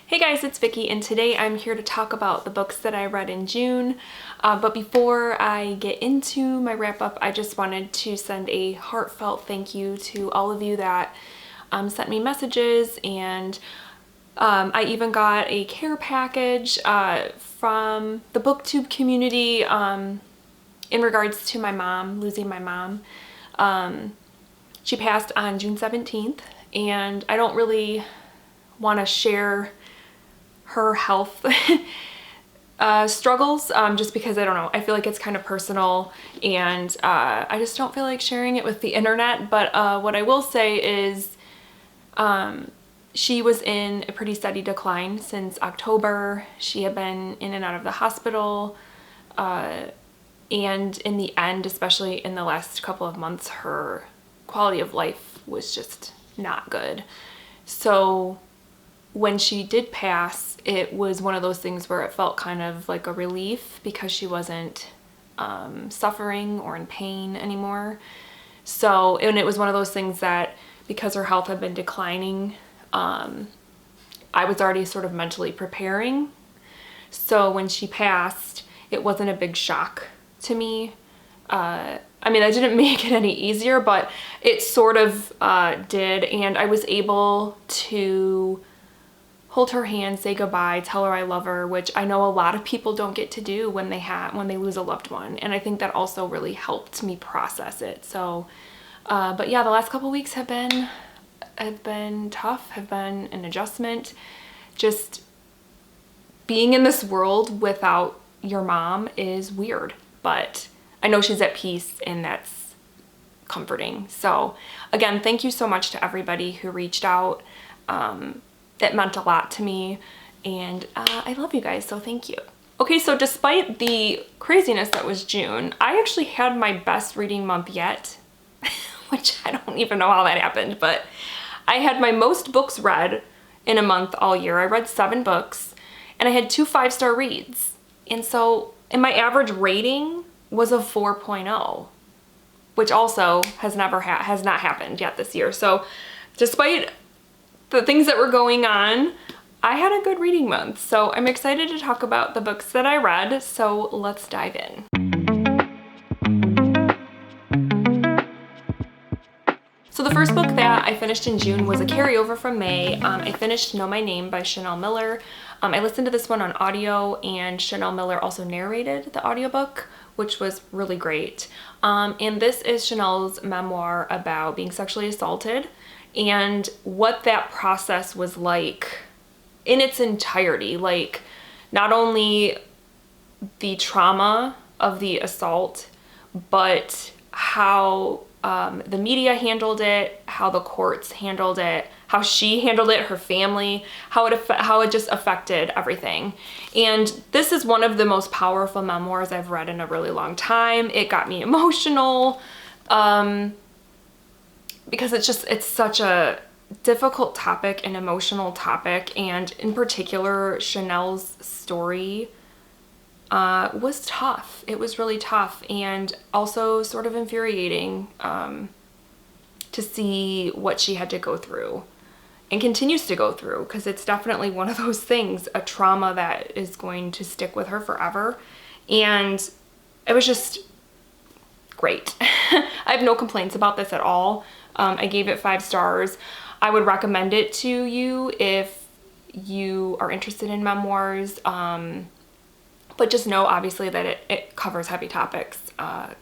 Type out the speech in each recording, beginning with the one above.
Hey guys, it's Vicky, and today I'm here to talk about the books that I read in June. But before I get into my wrap-up, I just wanted to send a heartfelt thank you to all of you that sent me messages, and I even got a care package from the BookTube community in regards to my mom, losing my mom. She passed on June 17th, and I don't really want to share her health struggles just because I don't know, I feel like it's kind of personal, and I just don't feel like sharing it with the internet. But what I will say is she was in a pretty steady decline since October. She had been in and out of the hospital, and in the end, especially in the last couple of months, her quality of life was just not good. So when she did pass, it was one of those things where it felt kind of like a relief because she wasn't suffering or in pain anymore. So, and it was one of those things that because her health had been declining, I was already sort of mentally preparing. So when she passed, it wasn't a big shock to me. I mean, that didn't make it any easier, but it sort of did, and I was able to hold her hand, say goodbye, tell her I love her, which I know a lot of people don't get to do when they lose a loved one. And I think that also really helped me process it. So, but yeah, the last couple weeks have been tough, have been an adjustment. Just being in this world without your mom is weird, but I know she's at peace, and that's comforting. So again, thank you so much to everybody who reached out. It meant a lot to me, and I love you guys, so thank you. Okay, so despite the craziness that was June, I actually had my best reading month yet, which I don't even know how that happened, but I had my most books read in a month all year. I read 7 books, and I had 2 5-star reads. And my average rating was a 4.0, which also has not happened yet this year. So despite the things that were going on, I had a good reading month. So I'm excited to talk about the books that I read. So let's dive in. So the first book that I finished in June was a carryover from May. I finished Know My Name by Chanel Miller. I listened to this one on audio, and Chanel Miller also narrated the audiobook, which was really great. And this is Chanel's memoir about being sexually assaulted and what that process was like in its entirety. Like, not only the trauma of the assault, but how the media handled it, how the courts handled it, how she handled it, her family, how it just affected everything. And this is one of the most powerful memoirs I've read in a really long time. It got me emotional because it's such a difficult topic, an emotional topic, and in particular, Chanel's story was tough. It was really tough, and also sort of infuriating to see what she had to go through and continues to go through, because it's definitely one of those things, a trauma that is going to stick with her forever. And it was just great. I have no complaints about this at all. I gave it 5 stars. I would recommend it to you if you are interested in memoirs. But just know, obviously, that it covers heavy topics,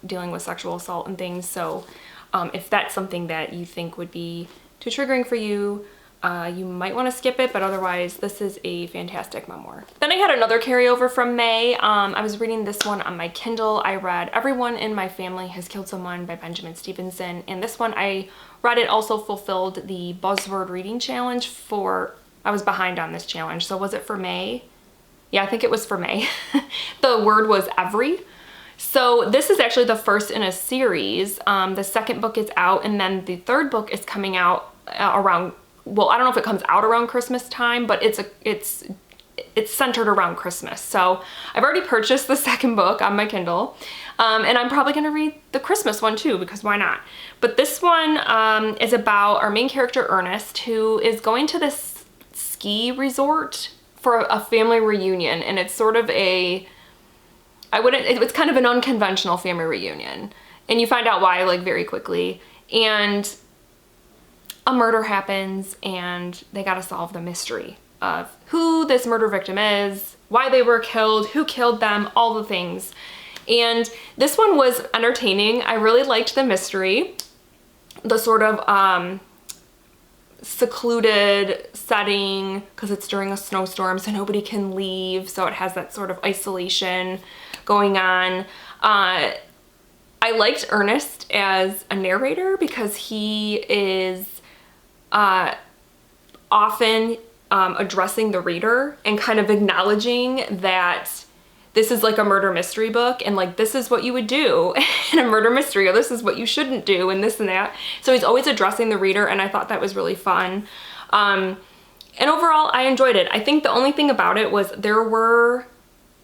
dealing with sexual assault and things. So if that's something that you think would be too triggering for you, you might want to skip it, but otherwise, this is a fantastic memoir. Then I had another carryover from May. I was reading this one on my Kindle. I read Everyone in My Family Has Killed Someone by Benjamin Stevenson. And this one, I read it also fulfilled the buzzword reading challenge I was behind on this challenge. So was it for May? Yeah, I think it was for May. The word was every. So this is actually the first in a series. The second book is out, and then the third book is coming out around, well, I don't know if it comes out around Christmas time, but it's centered around Christmas. So I've already purchased the second book on my Kindle, and I'm probably gonna read the Christmas one too, because why not? But this one is about our main character, Ernest, who is going to this ski resort for a family reunion, and it's sort of it's kind of an unconventional family reunion, and you find out why like very quickly, and a murder happens and they gotta solve the mystery of who this murder victim is, why they were killed, who killed them, all the things. And this one was entertaining. I really liked the mystery, the sort of secluded setting, because it's during a snowstorm so nobody can leave, so it has that sort of isolation going on. I liked Ernest as a narrator because he is often addressing the reader and kind of acknowledging that this is like a murder mystery book, and like this is what you would do in a murder mystery, or this is what you shouldn't do, and this and that. So he's always addressing the reader, and I thought that was really fun. And overall, I enjoyed it. I think the only thing about it was there were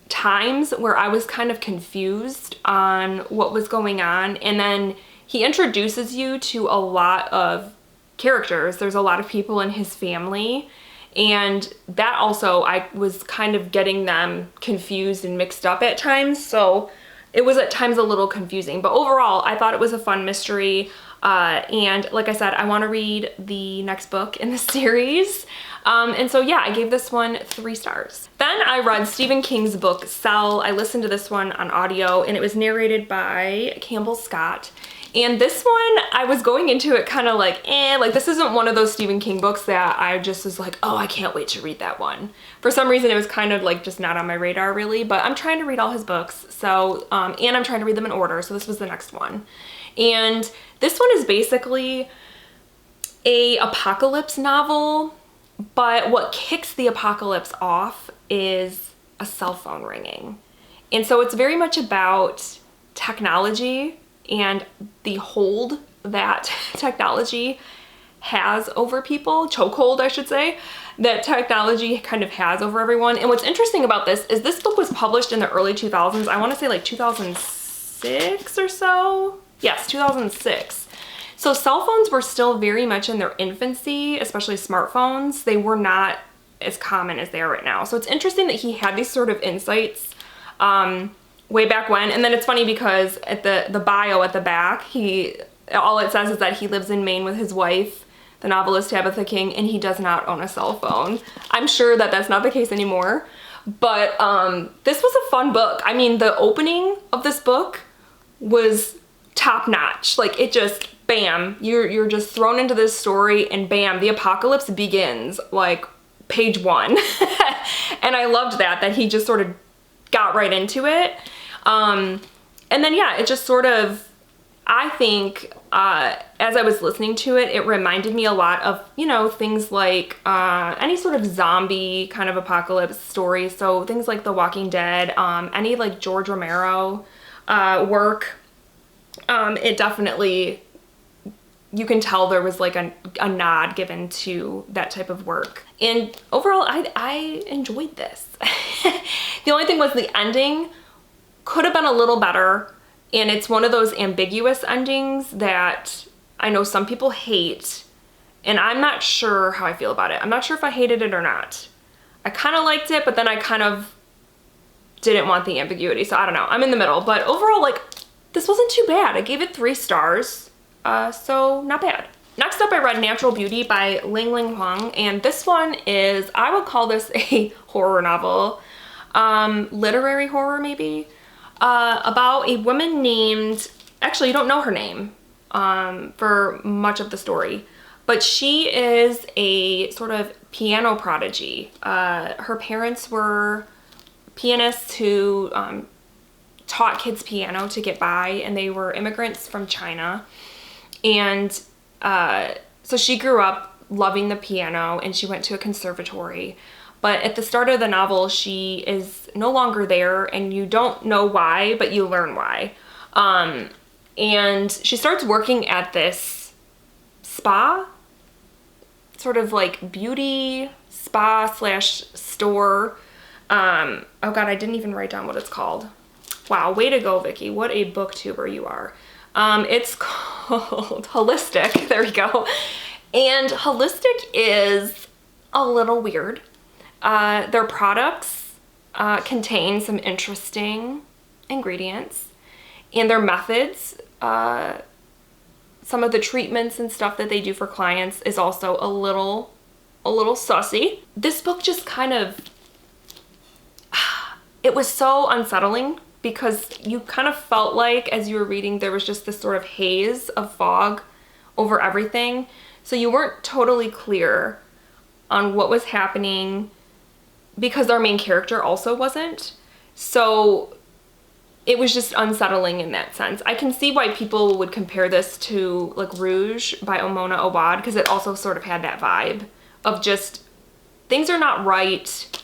times where I was kind of confused on what was going on, and then he introduces you to a lot of characters. There's a lot of people in his family, and that also, I was kind of getting them confused and mixed up at times, so it was at times a little confusing. But overall, I thought it was a fun mystery, and like I said, I want to read the next book in the series. And so yeah, I gave this one 3 stars. Then I read Stephen King's book, Cell. I listened to this one on audio, and it was narrated by Campbell Scott. And this one, I was going into it kind of like, like this isn't one of those Stephen King books that I just was like, oh, I can't wait to read that one. For some reason, it was kind of like just not on my radar really, but I'm trying to read all his books. So, and I'm trying to read them in order. So this was the next one. And this one is basically a apocalypse novel, but what kicks the apocalypse off is a cell phone ringing. And so it's very much about technology and the hold that technology has over people, chokehold I should say, that technology kind of has over everyone. And what's interesting about this is this book was published in the early 2000s. I want to say like 2006 or so. Yes, 2006. So cell phones were still very much in their infancy, especially smartphones. They were not as common as they are right now. So it's interesting that he had these sort of insights way back when. And then it's funny because at the bio at the back, all it says is that he lives in Maine with his wife, the novelist Tabitha King, and he does not own a cell phone. I'm sure that that's not the case anymore, but this was a fun book. I mean, the opening of this book was top notch. Like it just, bam, you're just thrown into this story, and bam, the apocalypse begins like page 1. And I loved that he just sort of got right into it. And then yeah, it just sort of, I think, as I was listening to it, it reminded me a lot of, you know, things like any sort of zombie kind of apocalypse story. So things like The Walking Dead, any like George Romero work. It definitely, you can tell there was like a nod given to that type of work. And overall, I enjoyed this. The only thing was the ending could have been a little better. And it's one of those ambiguous endings that I know some people hate, and I'm not sure how I feel about it. I'm not sure if I hated it or not. I kind of liked it, but then I kind of didn't want the ambiguity. So I don't know. I'm in the middle. But overall, like, this wasn't too bad. I gave it 3 stars. So not bad. Next up, I read Natural Beauty by Ling Ling Huang. And this one is, I would call this a horror novel. Literary horror, maybe. About a woman named, actually you don't know her name for much of the story, but she is a sort of piano prodigy. Her parents were pianists who taught kids piano to get by, and they were immigrants from China. And so she grew up loving the piano, and she went to a conservatory. But at the start of the novel, she is no longer there, and you don't know why, but you learn why. And she starts working at this spa, sort of like beauty spa slash store. Oh God, I didn't even write down what it's called. Wow, way to go, Vicky. What a booktuber you are. It's called Holistic. There we go. And Holistic is a little weird. Their products contain some interesting ingredients, and their methods, some of the treatments and stuff that they do for clients is also a little sussy. This book just kind of, it was so unsettling because you kind of felt like as you were reading there was just this sort of haze of fog over everything. So you weren't totally clear on what was happening because our main character also wasn't. So it was just unsettling in that sense. I can see why people would compare this to like Rouge by Omona Awad, because it also sort of had that vibe of just things are not right,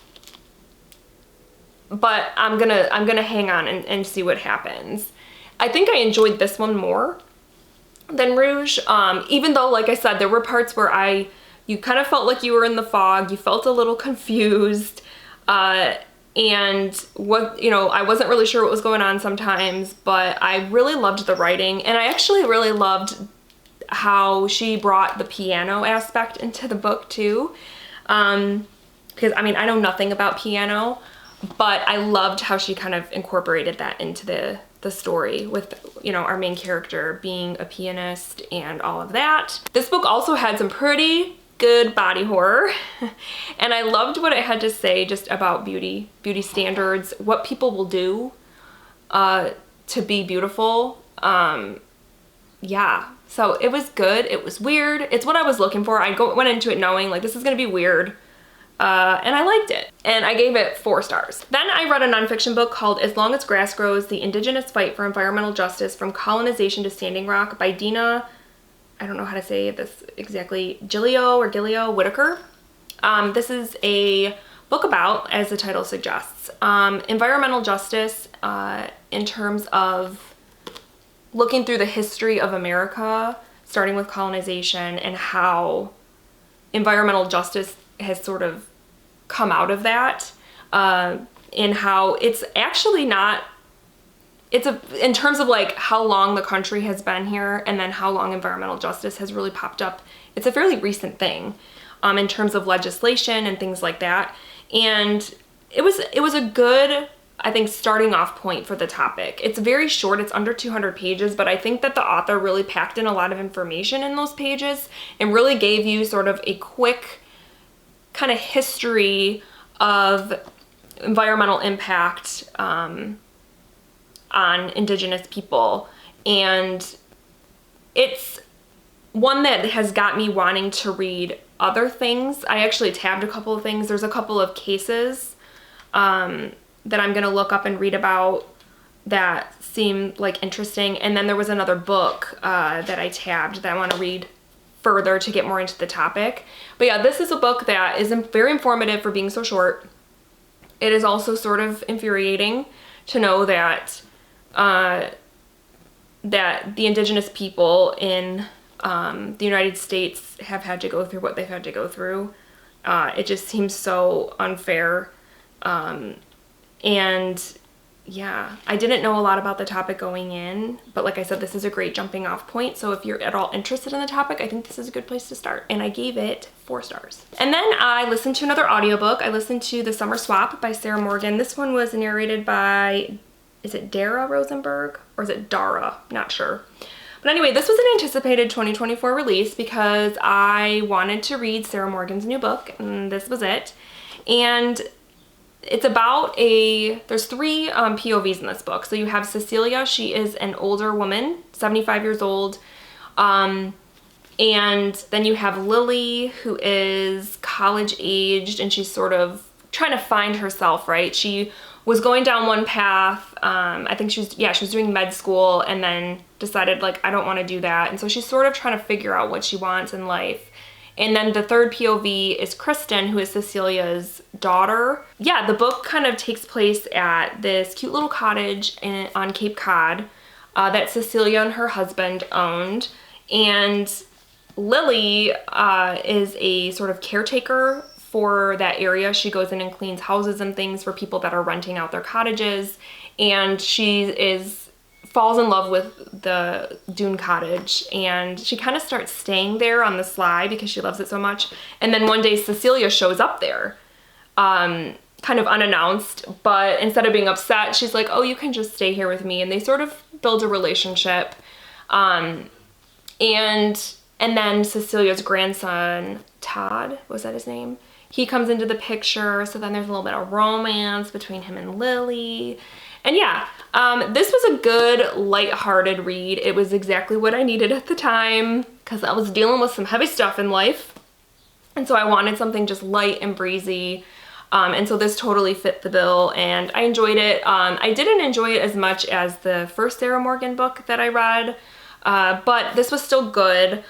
but I'm gonna hang on and see what happens. I think I enjoyed this one more than Rouge, even though, like I said, there were parts where you kind of felt like you were in the fog, you felt a little confused, and what, you know, I wasn't really sure what was going on sometimes, but I really loved the writing, and I actually really loved how she brought the piano aspect into the book too. Because I mean, I know nothing about piano, but I loved how she kind of incorporated that into the story with, you know, our main character being a pianist and all of that. This book also had some pretty good body horror, and I loved what it had to say just about beauty standards, what people will do to be beautiful. Yeah, so it was good. It was weird. It's what I was looking for. I went into it knowing like this is gonna be weird, and I liked it, and I gave it 4 stars. Then I read a nonfiction book called As Long as Grass Grows: The Indigenous Fight for Environmental Justice from Colonization to Standing Rock by Dina, I don't know how to say this exactly, Gilio Whitaker. This is a book about, as the title suggests, environmental justice in terms of looking through the history of America, starting with colonization, and how environmental justice has sort of come out of that, and how it's actually not, in terms of like how long the country has been here and then how long environmental justice has really popped up. It's a fairly recent thing in terms of legislation and things like that. And it was a good, I think, starting off point for the topic. It's very short, it's under 200 pages, but I think that the author really packed in a lot of information in those pages and really gave you sort of a quick kind of history of environmental impact on Indigenous people. And it's one that has got me wanting to read other things. I actually tabbed a couple of things. There's a couple of cases that I'm gonna look up and read about that seem like interesting. And then there was another book that I tabbed that I wanna read further to get more into the topic. But yeah, this is a book that is very informative for being so short. It is also sort of infuriating to know that that the Indigenous people in the United States have had to go through what they've had to go through. It just seems so unfair. And yeah, I didn't know a lot about the topic going in, but like I said, this is a great jumping off point. So if you're at all interested in the topic, I think this is a good place to start. And I gave it 4 stars. And then I listened to another audiobook. I listened to The Summer Swap by Sarah Morgan. This one was narrated by, is it Dara Rosenberg or is it Dara? Not sure. But anyway, this was an anticipated 2024 release because I wanted to read Sarah Morgan's new book, and this was it. And it's about there's 3 POVs in this book. So you have Cecilia, she is an older woman, 75 years old. And then you have Lily, who is college aged, and she's sort of trying to find herself, right? She was going down one path. I think she was doing med school and then decided like, I don't want to do that. And so she's sort of trying to figure out what she wants in life. And then the third POV is Kristen, who is Cecilia's daughter. Yeah, the book kind of takes place at this cute little cottage on Cape Cod that Cecilia and her husband owned. And Lily is a sort of caretaker for that area. She goes in and cleans houses and things for people that are renting out their cottages. And she is falls in love with the Dune cottage, and she kind of starts staying there on the sly because she loves it so much. And then one day Cecilia shows up there, kind of unannounced, but instead of being upset, she's like, oh, you can just stay here with me. And they sort of build a relationship. And then Cecilia's grandson, Todd, was that his name? He comes into the picture, so then there's a little bit of romance between him and Lily. And yeah, this was a good, lighthearted read. It was exactly what I needed at the time because I was dealing with some heavy stuff in life. And so I wanted something just light and breezy. And so this totally fit the bill, and I enjoyed it. I didn't enjoy it as much as the first Sarah Morgan book that I read, but this was still good.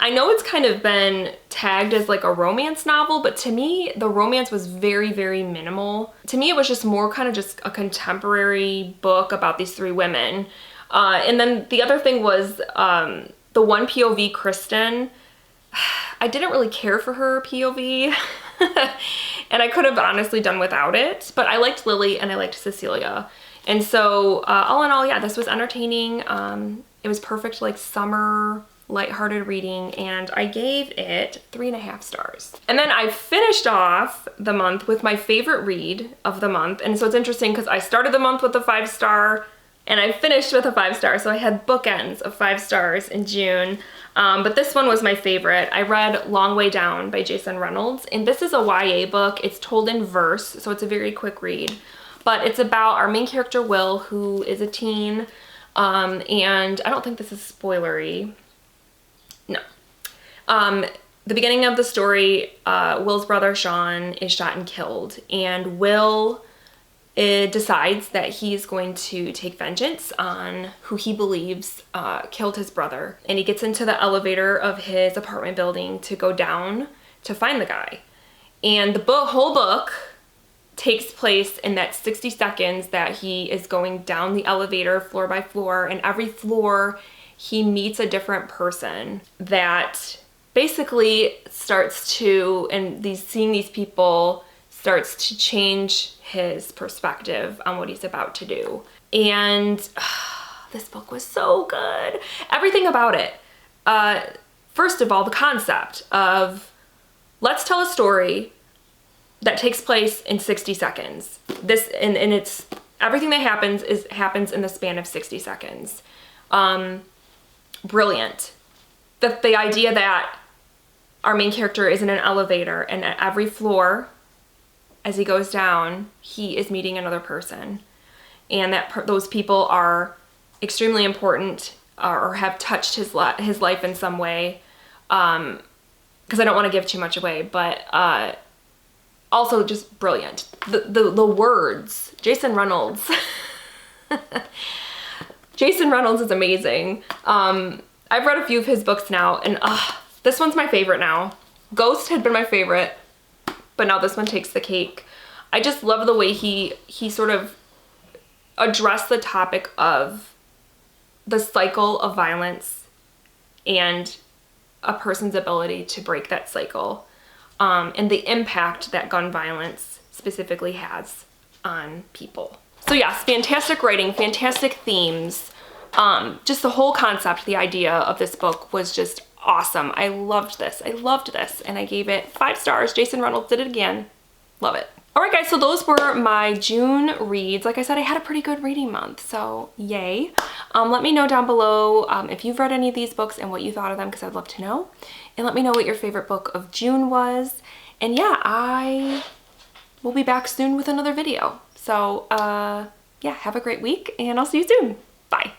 I know it's kind of been tagged as like a romance novel, but to me, the romance was very, very minimal. To me, it was just more kind of just a contemporary book about these three women. And then the other thing was the one POV, Kristen. I didn't really care for her POV, and I could have honestly done without it, but I liked Lily and I liked Cecilia. And so all in all, yeah, this was entertaining. It was perfect, like summer lighthearted reading, and I gave it 3.5 stars. And then I finished off the month with my favorite read of the month. And so it's interesting because I started the month with a 5-star and I finished with a 5-star. So I had bookends of 5 stars in June. But this one was my favorite. I read Long Way Down by Jason Reynolds, and this is a YA book. It's told in verse, so it's a very quick read. But it's about our main character, Will, who is a teen, and I don't think this is spoilery. No. The beginning of the story, Will's brother Sean is shot and killed, and Will decides that he's going to take vengeance on who he believes killed his brother. And he gets into the elevator of his apartment building to go down to find the guy. And the whole book takes place in that 60 seconds that he is going down the elevator floor by floor, and every floor he meets a different person that basically starts to, and seeing these people starts to change his perspective on what he's about to do. And this book was so good. Everything about it. First of all, the concept of let's tell a story that takes place in 60 seconds. And it's everything that happens in the span of 60 seconds. Brilliant. The idea that our main character is in an elevator, and at every floor as he goes down, he is meeting another person, and that those people are extremely important or have touched his life in some way. Because I don't want to give too much away, but also just brilliant. The words, Jason Reynolds. Jason Reynolds is amazing. I've read a few of his books now, and this one's my favorite now. Ghost had been my favorite, but now this one takes the cake. I just love the way he sort of addressed the topic of the cycle of violence and a person's ability to break that cycle, and the impact that gun violence specifically has on people. So yes, fantastic writing, fantastic themes. Just the whole concept, the idea of this book was just awesome. I loved this. And I gave it 5 stars. Jason Reynolds did it again. Love it. All right, guys, so those were my June reads. Like I said, I had a pretty good reading month, so yay. Let me know down below if you've read any of these books and what you thought of them, because I'd love to know. And let me know what your favorite book of June was. And yeah, I will be back soon with another video. So yeah, have a great week, and I'll see you soon. Bye.